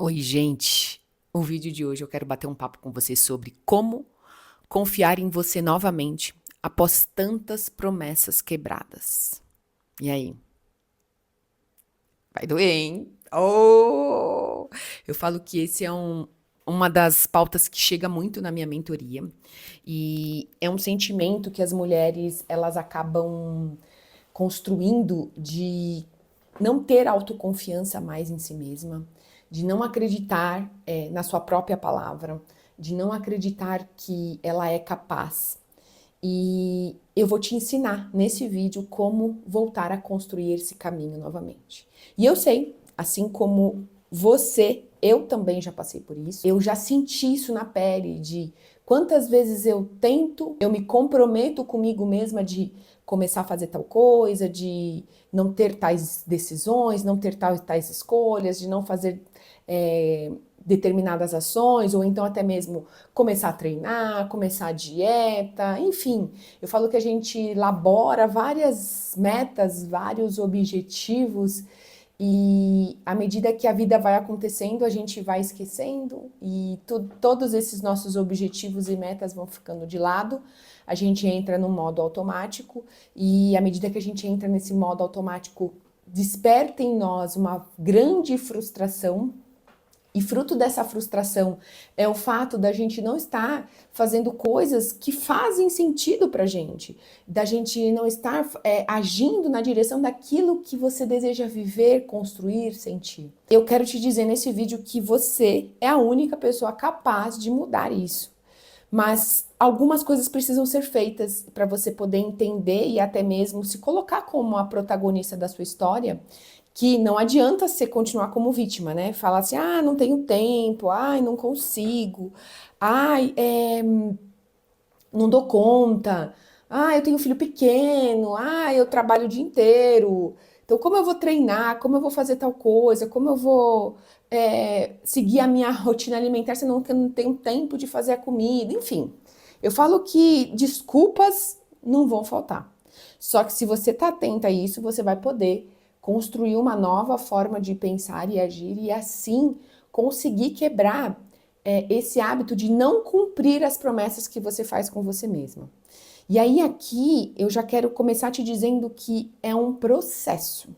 Oi, gente. O vídeo de hoje eu quero bater um papo com você sobre como confiar em você novamente após tantas promessas quebradas. E aí? Vai doer, hein? Oh! Eu falo que esse é uma das pautas que chega muito na minha mentoria e é um sentimento que as mulheres elas acabam construindo de não ter autoconfiança mais em si mesma, de não acreditar na sua própria palavra, de não acreditar que ela é capaz. E eu vou te ensinar nesse vídeo como voltar a construir esse caminho novamente. E eu sei, assim como você, eu também já passei por isso. Eu já senti isso na pele de quantas vezes eu tento, eu me comprometo comigo mesma de começar a fazer tal coisa, de não ter tais decisões, não ter tais escolhas, de não fazer determinadas ações, ou então até mesmo começar a treinar, começar a dieta, enfim. Eu falo que a gente elabora várias metas, vários objetivos e à medida que a vida vai acontecendo, a gente vai esquecendo e todos esses nossos objetivos e metas vão ficando de lado. A gente entra no modo automático e à medida que a gente entra nesse modo automático, desperta em nós uma grande frustração. E fruto dessa frustração é o fato da gente não estar fazendo coisas que fazem sentido pra gente, da gente não estar agindo na direção daquilo que você deseja viver, construir, sentir. Eu quero te dizer nesse vídeo que você é a única pessoa capaz de mudar isso. Mas algumas coisas precisam ser feitas para você poder entender e até mesmo se colocar como a protagonista da sua história, que não adianta você continuar como vítima, né? Falar assim, ah, não tenho tempo, ai, não consigo, ai, não dou conta, ah, eu tenho filho pequeno, ah, eu trabalho o dia inteiro. Então, como eu vou treinar? Como eu vou fazer tal coisa? Como eu vou seguir a minha rotina alimentar se eu não tenho tempo de fazer a comida? Enfim, eu falo que desculpas não vão faltar. Só que se você está atenta a isso, você vai poder construir uma nova forma de pensar e agir e assim conseguir quebrar esse hábito de não cumprir as promessas que você faz com você mesma. E aí aqui eu já quero começar te dizendo que é um processo.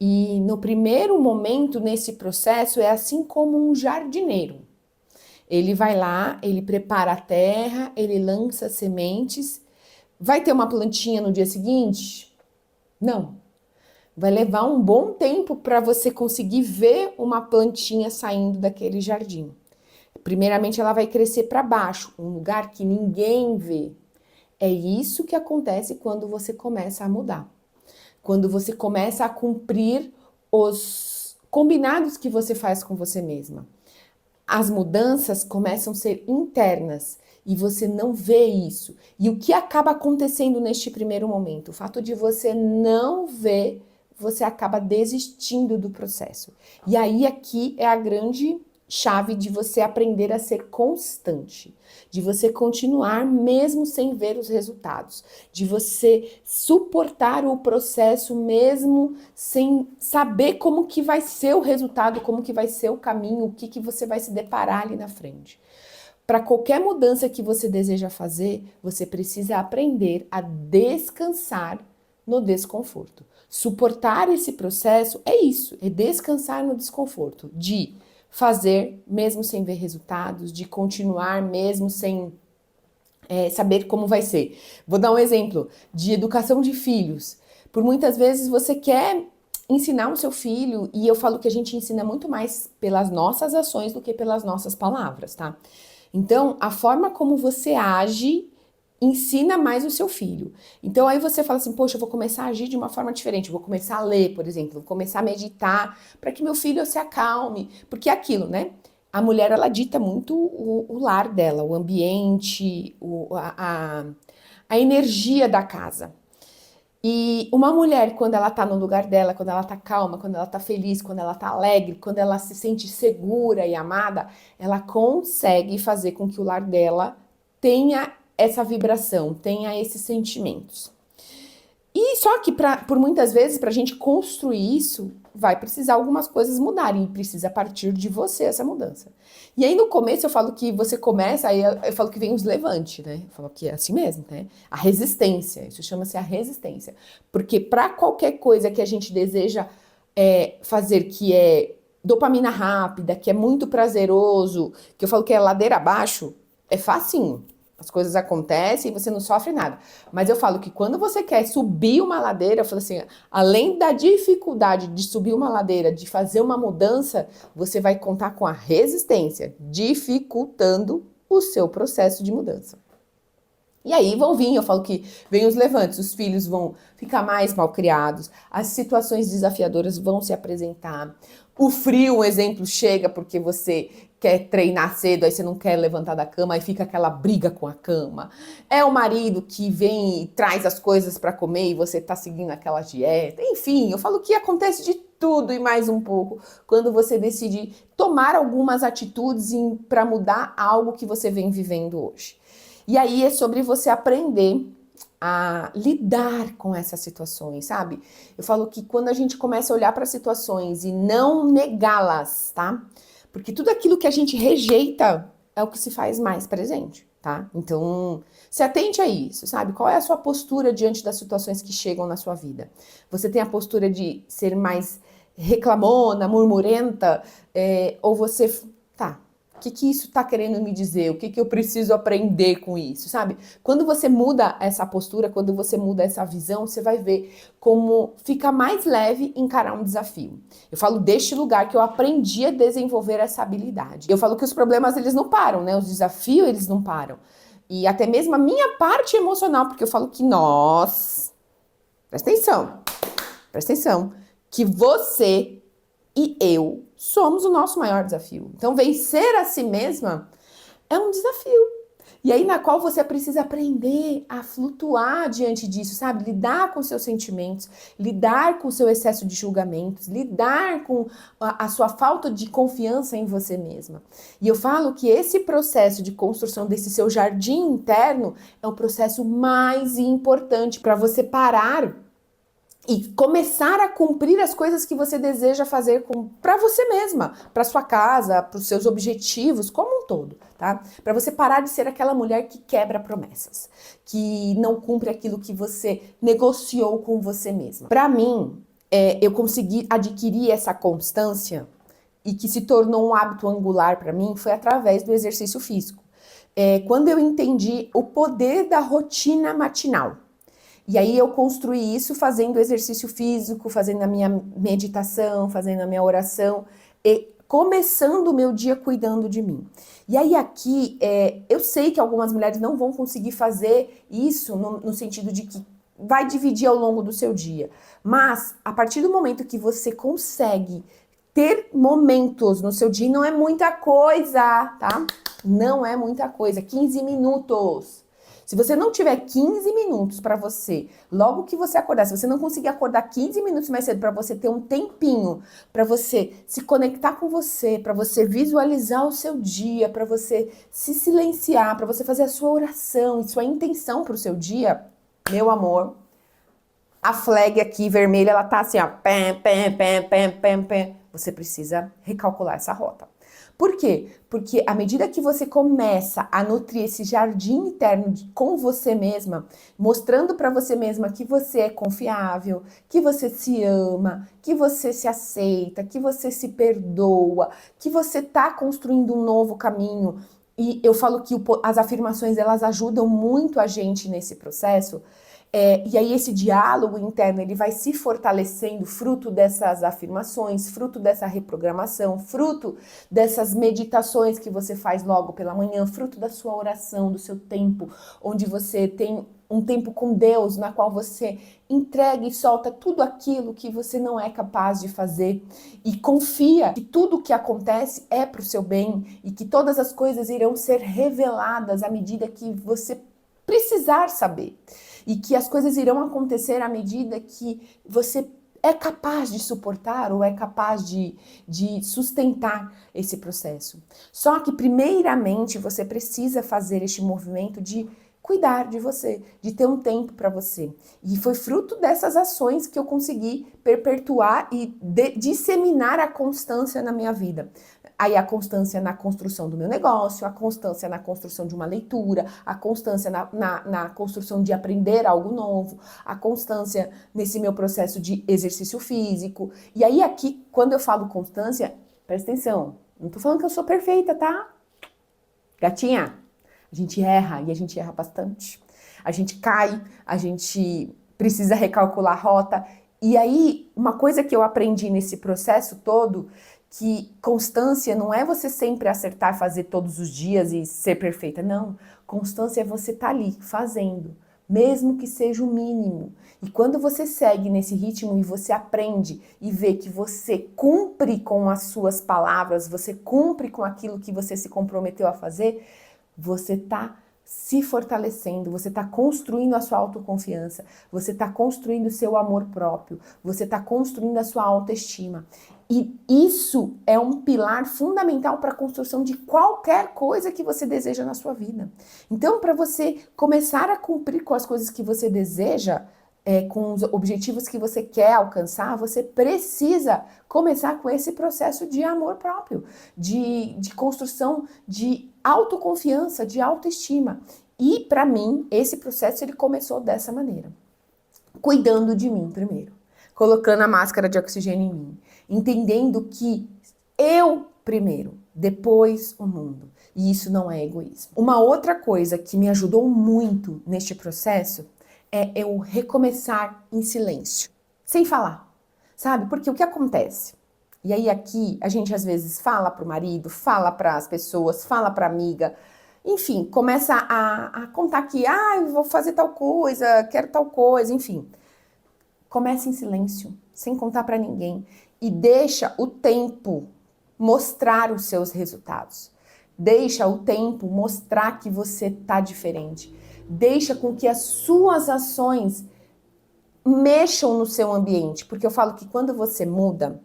E no primeiro momento nesse processo é assim como um jardineiro. Ele vai lá, ele prepara a terra, ele lança sementes. Vai ter uma plantinha no dia seguinte? Não. Vai levar um bom tempo para você conseguir ver uma plantinha saindo daquele jardim. Primeiramente, ela vai crescer para baixo, um lugar que ninguém vê. É isso que acontece quando você começa a mudar. Quando você começa a cumprir os combinados que você faz com você mesma. As mudanças começam a ser internas e você não vê isso. E o que acaba acontecendo neste primeiro momento? O fato de você não ver, você acaba desistindo do processo. E aí aqui é a grande chave de você aprender a ser constante, de você continuar mesmo sem ver os resultados, de você suportar o processo mesmo sem saber como que vai ser o resultado, como que vai ser o caminho, o que que você vai se deparar ali na frente. Para qualquer mudança que você deseja fazer, você precisa aprender a descansar no desconforto. Suportar esse processo é isso, é descansar no desconforto, de fazer mesmo sem ver resultados, de continuar mesmo sem saber como vai ser. Vou dar um exemplo de educação de filhos. Por muitas vezes você quer ensinar o seu filho, e eu falo que a gente ensina muito mais pelas nossas ações do que pelas nossas palavras, tá? Então, a forma como você age ensina mais o seu filho. Então aí você fala assim, poxa, eu vou começar a agir de uma forma diferente, eu vou começar a ler, por exemplo, vou começar a meditar para que meu filho se acalme, porque é aquilo, né? A mulher, ela dita muito o lar dela, o ambiente, a energia da casa. E uma mulher, quando ela tá no lugar dela, quando ela tá calma, quando ela tá feliz, quando ela tá alegre, quando ela se sente segura e amada, ela consegue fazer com que o lar dela tenha essa vibração, tenha esses sentimentos. E só que por muitas vezes, para a gente construir isso, vai precisar algumas coisas mudarem, e precisa partir de você essa mudança. E aí no começo eu falo que você começa, aí eu falo que vem os levantes, né? Eu falo que é assim mesmo, né? A resistência, isso chama-se a resistência. Porque para qualquer coisa que a gente deseja fazer, que é dopamina rápida, que é muito prazeroso, que eu falo que é ladeira abaixo, é facinho. As coisas acontecem e você não sofre nada. Mas eu falo que quando você quer subir uma ladeira, eu falo assim, além da dificuldade de subir uma ladeira, de fazer uma mudança, você vai contar com a resistência, dificultando o seu processo de mudança. E aí vão vir, eu falo que vem os levantes, os filhos vão ficar mais mal criados, as situações desafiadoras vão se apresentar. O frio, um exemplo, chega porque você quer treinar cedo, aí você não quer levantar da cama, aí fica aquela briga com a cama. É o marido que vem e traz as coisas para comer e você tá seguindo aquela dieta. Enfim, eu falo que acontece de tudo e mais um pouco quando você decide tomar algumas atitudes para mudar algo que você vem vivendo hoje. E aí é sobre você aprender a lidar com essas situações, sabe? Eu falo que quando a gente começa a olhar para situações e não negá-las, tá? Porque tudo aquilo que a gente rejeita é o que se faz mais presente, tá? Então, se atente a isso, sabe? Qual é a sua postura diante das situações que chegam na sua vida? Você tem a postura de ser mais reclamona, murmurenta, ou você... Tá, o que isso tá querendo me dizer? O que eu preciso aprender com isso, sabe? Quando você muda essa postura, quando você muda essa visão, você vai ver como fica mais leve encarar um desafio. Eu falo deste lugar que eu aprendi a desenvolver essa habilidade. Eu falo que os problemas, eles não param, né? Os desafios, eles não param. E até mesmo a minha parte emocional, porque eu falo que nós... Presta atenção, que você e eu somos o nosso maior desafio. Então, vencer a si mesma é um desafio. E aí, na qual você precisa aprender a flutuar diante disso, sabe? Lidar com seus sentimentos, lidar com o seu excesso de julgamentos, lidar com a sua falta de confiança em você mesma. E eu falo que esse processo de construção desse seu jardim interno é o processo mais importante para você parar e começar a cumprir as coisas que você deseja fazer para você mesma, para sua casa, para os seus objetivos como um todo, tá? Para você parar de ser aquela mulher que quebra promessas, que não cumpre aquilo que você negociou com você mesma. Para mim, eu consegui adquirir essa constância e que se tornou um hábito angular para mim foi através do exercício físico. Quando eu entendi o poder da rotina matinal. E aí eu construí isso fazendo exercício físico, fazendo a minha meditação, fazendo a minha oração e começando o meu dia cuidando de mim. E aí aqui, eu sei que algumas mulheres não vão conseguir fazer isso no sentido de que vai dividir ao longo do seu dia. Mas a partir do momento que você consegue ter momentos no seu dia, não é muita coisa, tá? Não é muita coisa, 15 minutos. Se você não tiver 15 minutos para você, logo que você acordar, se você não conseguir acordar 15 minutos mais cedo para você ter um tempinho, para você se conectar com você, para você visualizar o seu dia, para você se silenciar, para você fazer a sua oração e sua intenção para o seu dia, meu amor, a flag aqui vermelha, ela tá assim, ó, pam, pam, pam, pam, pam, pam. Você precisa recalcular essa rota. Por quê? Porque à medida que você começa a nutrir esse jardim interno com você mesma, mostrando para você mesma que você é confiável, que você se ama, que você se aceita, que você se perdoa, que você tá construindo um novo caminho. E eu falo que as afirmações, elas ajudam muito a gente nesse processo. E aí esse diálogo interno, ele vai se fortalecendo fruto dessas afirmações, fruto dessa reprogramação, fruto dessas meditações que você faz logo pela manhã, fruto da sua oração, do seu tempo, onde você tem um tempo com Deus, na qual você entrega e solta tudo aquilo que você não é capaz de fazer e confia que tudo o que acontece é para o seu bem e que todas as coisas irão ser reveladas à medida que você precisar saber. E que as coisas irão acontecer à medida que você é capaz de suportar ou é capaz de sustentar esse processo. Só que, primeiramente, você precisa fazer este movimento de cuidar de você, de ter um tempo para você. E foi fruto dessas ações que eu consegui perpetuar e disseminar a constância na minha vida. Aí a constância na construção do meu negócio, a constância na construção de uma leitura, a constância na construção de aprender algo novo, a constância nesse meu processo de exercício físico. E aí aqui, quando eu falo constância, presta atenção, não tô falando que eu sou perfeita, tá? Gatinha, a gente erra e a gente erra bastante. A gente cai, a gente precisa recalcular a rota. E aí, uma coisa que eu aprendi nesse processo todo, que constância não é você sempre acertar, fazer todos os dias e ser perfeita. Não, constância é você estar ali fazendo, mesmo que seja o mínimo. E quando você segue nesse ritmo e você aprende e vê que você cumpre com as suas palavras, você cumpre com aquilo que você se comprometeu a fazer, você está se fortalecendo, você está construindo a sua autoconfiança, você está construindo o seu amor próprio, você está construindo a sua autoestima. E isso é um pilar fundamental para a construção de qualquer coisa que você deseja na sua vida. Então, para você começar a cumprir com as coisas que você deseja, com os objetivos que você quer alcançar, você precisa começar com esse processo de amor próprio, de construção de autoconfiança, de autoestima. E, para mim, esse processo ele começou dessa maneira. Cuidando de mim primeiro. Colocando a máscara de oxigênio em mim. Entendendo que eu primeiro, depois o mundo. E isso não é egoísmo. Uma outra coisa que me ajudou muito neste processo é eu recomeçar em silêncio, sem falar, sabe? Porque o que acontece? E aí aqui a gente às vezes fala pro marido, fala para as pessoas, fala pra amiga, enfim, começa a contar que, eu vou fazer tal coisa, quero tal coisa, enfim. Começa em silêncio, sem contar para ninguém e deixa o tempo mostrar os seus resultados. Deixa o tempo mostrar que você tá diferente. Deixa com que as suas ações mexam no seu ambiente, porque eu falo que quando você muda,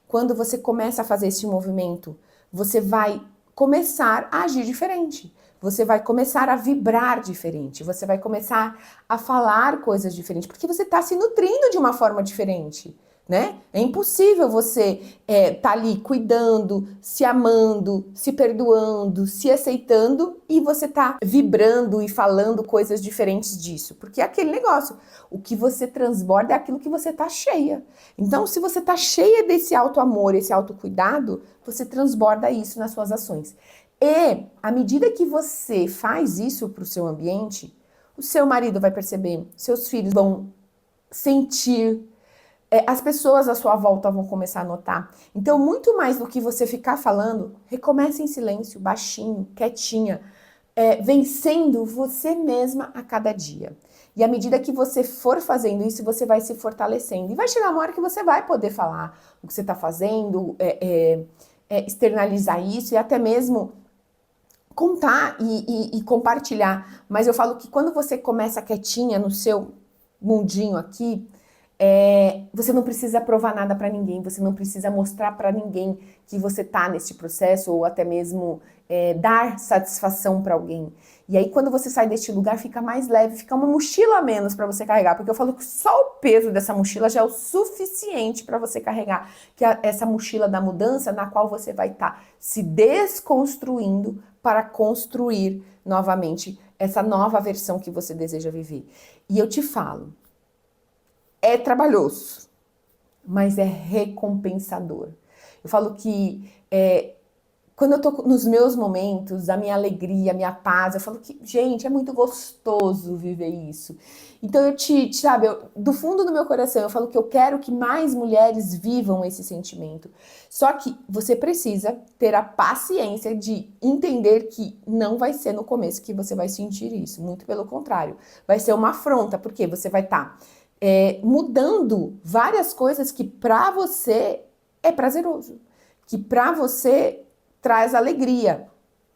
quando você começa a fazer esse movimento, você vai começar a agir diferente. Você vai começar a vibrar diferente, você vai começar a falar coisas diferentes, porque você está se nutrindo de uma forma diferente, né? É impossível você tá ali cuidando, se amando, se perdoando, se aceitando e você tá vibrando e falando coisas diferentes disso, porque é aquele negócio, o que você transborda é aquilo que você tá cheia. Então, se você tá cheia desse auto-amor, esse autocuidado, você transborda isso nas suas ações. E, à medida que você faz isso para o seu ambiente, o seu marido vai perceber, seus filhos vão sentir, as pessoas à sua volta vão começar a notar. Então, muito mais do que você ficar falando, recomece em silêncio, baixinho, quietinha, vencendo você mesma a cada dia. E à medida que você for fazendo isso, você vai se fortalecendo. E vai chegar uma hora que você vai poder falar o que você está fazendo, externalizar isso e até mesmo contar e compartilhar, mas eu falo que quando você começa quietinha no seu mundinho aqui, você não precisa provar nada para ninguém, você não precisa mostrar para ninguém que você tá nesse processo ou até mesmo dar satisfação para alguém. E aí quando você sai deste lugar fica mais leve, fica uma mochila a menos para você carregar, porque eu falo que só o peso dessa mochila já é o suficiente para você carregar, que é essa mochila da mudança na qual você vai estar se desconstruindo para construir novamente essa nova versão que você deseja viver. E eu te falo, é trabalhoso, mas é recompensador. Eu falo que quando eu tô nos meus momentos, a minha alegria, a minha paz, eu falo que, gente, é muito gostoso viver isso. Então sabe, do fundo do meu coração, eu falo que eu quero que mais mulheres vivam esse sentimento. Só que você precisa ter a paciência de entender que não vai ser no começo que você vai sentir isso. Muito pelo contrário. Vai ser uma afronta, porque você vai estar mudando várias coisas que pra você é prazeroso. Que pra você traz alegria,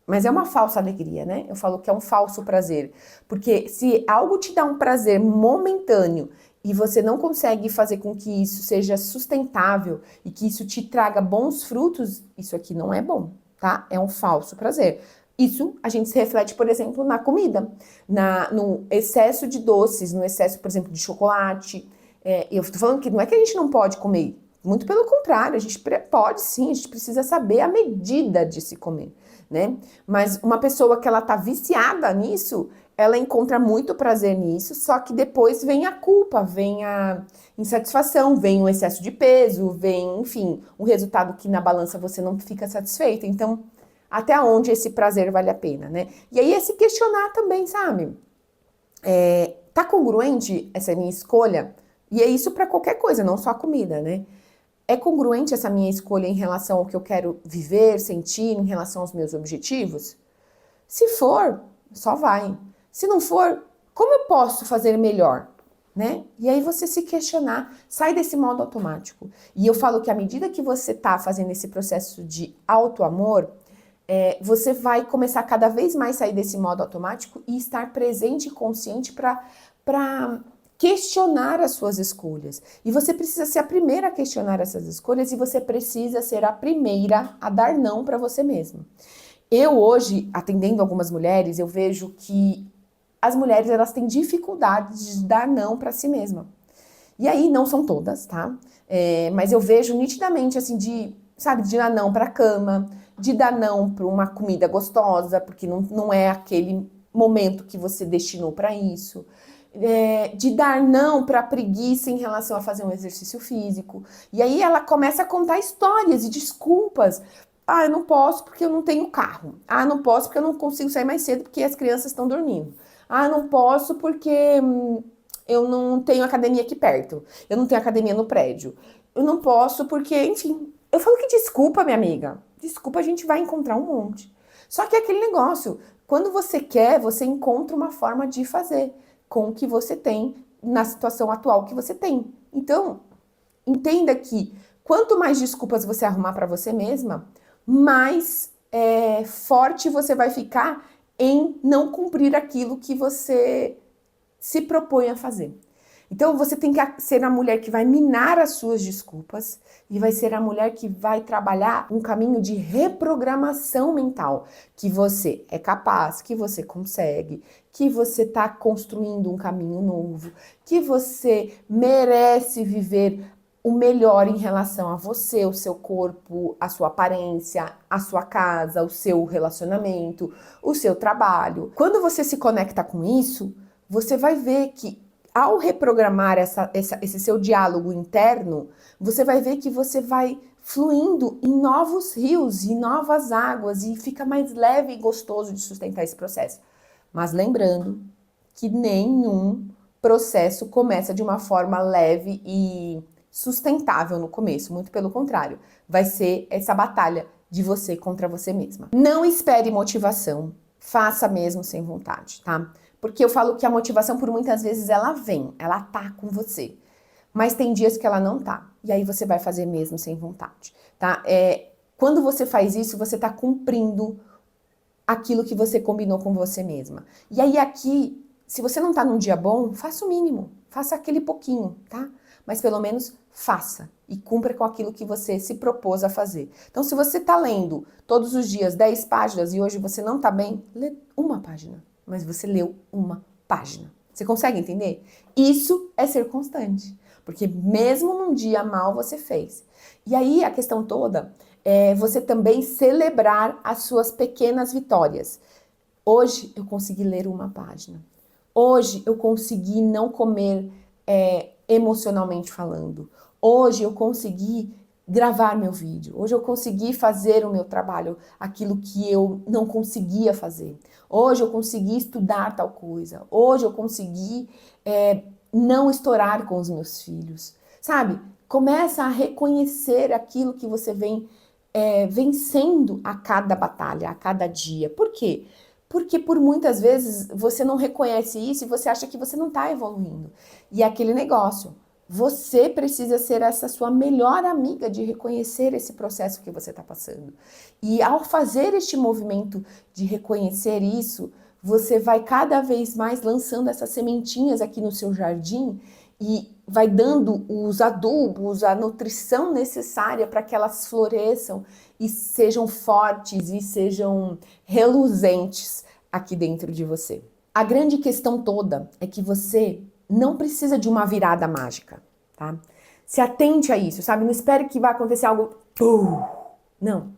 mas é uma falsa alegria, né? Eu falo que é um falso prazer, porque se algo te dá um prazer momentâneo e você não consegue fazer com que isso seja sustentável e que isso te traga bons frutos, isso aqui não é bom, tá? É um falso prazer. Isso a gente se reflete, por exemplo, na comida, no excesso de doces, no excesso, por exemplo, de chocolate. Eu estou falando que não é que a gente não pode comer, muito pelo contrário, a gente pode sim, a gente precisa saber a medida de se comer, né? Mas uma pessoa que ela tá viciada nisso, ela encontra muito prazer nisso, só que depois vem a culpa, vem a insatisfação, vem o excesso de peso, vem, enfim, um resultado que na balança você não fica satisfeito. Então, até onde esse prazer vale a pena, né? E aí é se questionar também, sabe? Tá congruente essa minha escolha? E é isso para qualquer coisa, não só a comida, né? É congruente essa minha escolha em relação ao que eu quero viver, sentir, em relação aos meus objetivos? Se for, só vai. Se não for, como eu posso fazer melhor? Né? E aí você se questionar, sai desse modo automático. E eu falo que à medida que você tá fazendo esse processo de auto-amor, você vai começar cada vez mais a sair desse modo automático e estar presente e consciente para questionar as suas escolhas. E você precisa ser a primeira a questionar essas escolhas e você precisa ser a primeira a dar não para você mesma. Eu hoje, atendendo algumas mulheres, eu vejo que as mulheres elas têm dificuldade de dar não para si mesma. E aí, não são todas, tá? Mas eu vejo nitidamente, assim, sabe, de dar não pra cama, de dar não pra uma comida gostosa, porque não é aquele momento que você destinou pra isso. De dar não pra preguiça em relação a fazer um exercício físico. E aí ela começa a contar histórias e desculpas. Ah, eu não posso porque eu não tenho carro. Ah, eu não posso porque eu não consigo sair mais cedo porque as crianças estão dormindo. Ah, eu não posso porque eu não tenho academia aqui perto. Eu não tenho academia no prédio. Eu não posso porque, enfim. Eu falo que desculpa, minha amiga. Desculpa, a gente vai encontrar um monte. Só que é aquele negócio. Quando você quer, você encontra uma forma de fazer com o que você tem na situação atual que você tem. Então, entenda que quanto mais desculpas você arrumar para você mesma, mais forte você vai ficar em não cumprir aquilo que você se propõe a fazer. Então você tem que ser a mulher que vai minar as suas desculpas e vai ser a mulher que vai trabalhar um caminho de reprogramação mental, que você é capaz, que você consegue, que você está construindo um caminho novo, que você merece viver o melhor em relação a você, o seu corpo, a sua aparência, a sua casa, o seu relacionamento, o seu trabalho. Quando você se conecta com isso, você vai ver que ao reprogramar esse seu diálogo interno, você vai ver que você vai fluindo em novos rios e novas águas e fica mais leve e gostoso de sustentar esse processo. Mas lembrando que nenhum processo começa de uma forma leve e sustentável no começo, muito pelo contrário, vai ser essa batalha de você contra você mesma. Não espere motivação, faça mesmo sem vontade, tá? Porque eu falo que a motivação, por muitas vezes, ela vem, ela tá com você. Mas tem dias que ela não tá. E aí você vai fazer mesmo sem vontade, tá? Quando você faz isso, você tá cumprindo aquilo que você combinou com você mesma. E aí aqui, se você não tá num dia bom, faça o mínimo. Faça aquele pouquinho, tá? Mas pelo menos faça e cumpra com aquilo que você se propôs a fazer. Então, se você tá lendo todos os dias 10 páginas e hoje você não tá bem, lê uma página. Mas você leu uma página. Você consegue entender? Isso é ser constante. Porque mesmo num dia mal você fez. E aí a questão toda é você também celebrar as suas pequenas vitórias. Hoje eu consegui ler uma página. Hoje eu consegui não comer emocionalmente falando. Hoje eu consegui gravar meu vídeo. Hoje eu consegui fazer o meu trabalho, aquilo que eu não conseguia fazer. Hoje eu consegui estudar tal coisa. Hoje eu consegui não estourar com os meus filhos. Sabe? Começa a reconhecer aquilo que você vem vencendo a cada batalha, a cada dia. Por quê? Porque por muitas vezes você não reconhece isso e você acha que você não está evoluindo. E é aquele negócio. Você precisa ser essa sua melhor amiga de reconhecer esse processo que você está passando. E ao fazer este movimento de reconhecer isso, você vai cada vez mais lançando essas sementinhas aqui no seu jardim e vai dando os adubos, a nutrição necessária para que elas floresçam e sejam fortes e sejam reluzentes aqui dentro de você. A grande questão toda é que você não precisa de uma virada mágica, tá? Se atente a isso, sabe? Não espere que vai acontecer algo... Não.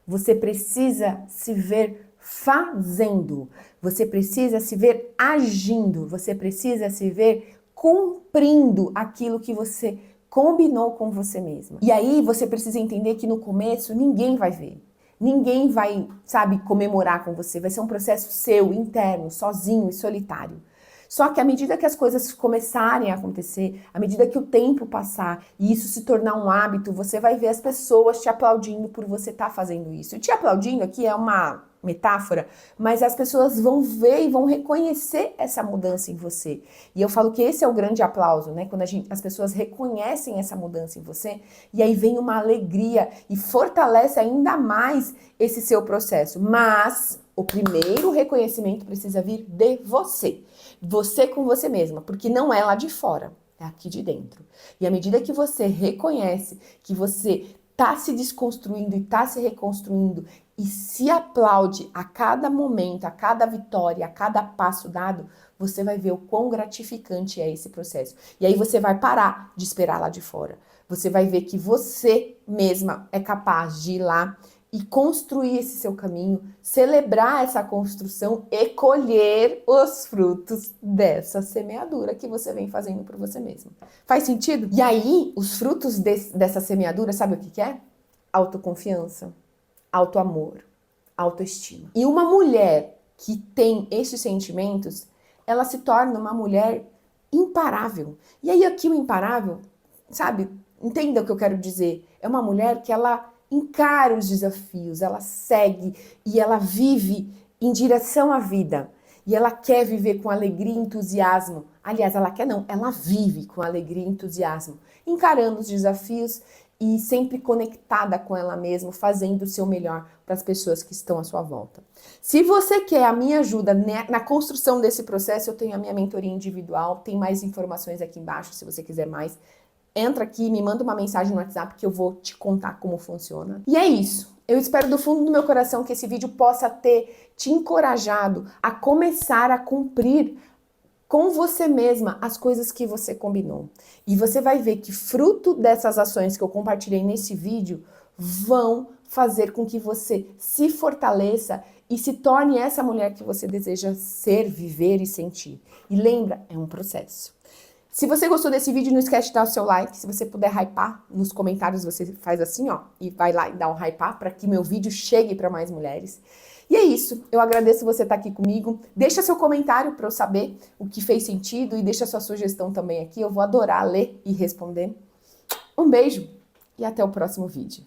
Você precisa se ver fazendo. Você precisa se ver agindo. Você precisa se ver cumprindo aquilo que você combinou com você mesma. E aí você precisa entender que no começo ninguém vai ver. Ninguém vai, sabe, comemorar com você. Vai ser um processo seu, interno, sozinho e solitário. Só que à medida que as coisas começarem a acontecer, à medida que o tempo passar e isso se tornar um hábito, você vai ver as pessoas te aplaudindo por você estar fazendo isso. E te aplaudindo aqui é uma metáfora, mas as pessoas vão ver e vão reconhecer essa mudança em você. E eu falo que esse é o grande aplauso, né? Quando as pessoas reconhecem essa mudança em você, e aí vem uma alegria e fortalece ainda mais esse seu processo. Mas o primeiro reconhecimento precisa vir de você. Você com você mesma, porque não é lá de fora, é aqui de dentro. E à medida que você reconhece que você tá se desconstruindo e tá se reconstruindo e se aplaude a cada momento, a cada vitória, a cada passo dado, você vai ver o quão gratificante é esse processo. E aí você vai parar de esperar lá de fora. Você vai ver que você mesma é capaz de ir lá e construir esse seu caminho, celebrar essa construção e colher os frutos dessa semeadura que você vem fazendo por você mesmo. Faz sentido? E aí, os frutos dessa semeadura, sabe o que é? Autoconfiança, autoamor, autoestima. E uma mulher que tem esses sentimentos, ela se torna uma mulher imparável. E aí aqui o imparável, sabe? Entenda o que eu quero dizer. É uma mulher que ela encara os desafios, ela segue e ela vive em direção à vida. E ela quer viver com alegria e entusiasmo. Aliás, ela quer não, ela vive com alegria e entusiasmo, encarando os desafios e sempre conectada com ela mesma, fazendo o seu melhor para as pessoas que estão à sua volta. Se você quer a minha ajuda na construção desse processo, eu tenho a minha mentoria individual, tem mais informações aqui embaixo se você quiser mais. Entra aqui, me manda uma mensagem no WhatsApp que eu vou te contar como funciona. E é isso. Eu espero do fundo do meu coração que esse vídeo possa ter te encorajado a começar a cumprir com você mesma as coisas que você combinou. E você vai ver que fruto dessas ações que eu compartilhei nesse vídeo vão fazer com que você se fortaleça e se torne essa mulher que você deseja ser, viver e sentir. E lembra, é um processo. Se você gostou desse vídeo, não esquece de dar o seu like. Se você puder hypar, nos comentários você faz assim, ó, e vai lá e dá um hypar para que meu vídeo chegue para mais mulheres. E é isso, eu agradeço você estar aqui comigo. Deixa seu comentário para eu saber o que fez sentido e deixa sua sugestão também aqui. Eu vou adorar ler e responder. Um beijo e até o próximo vídeo.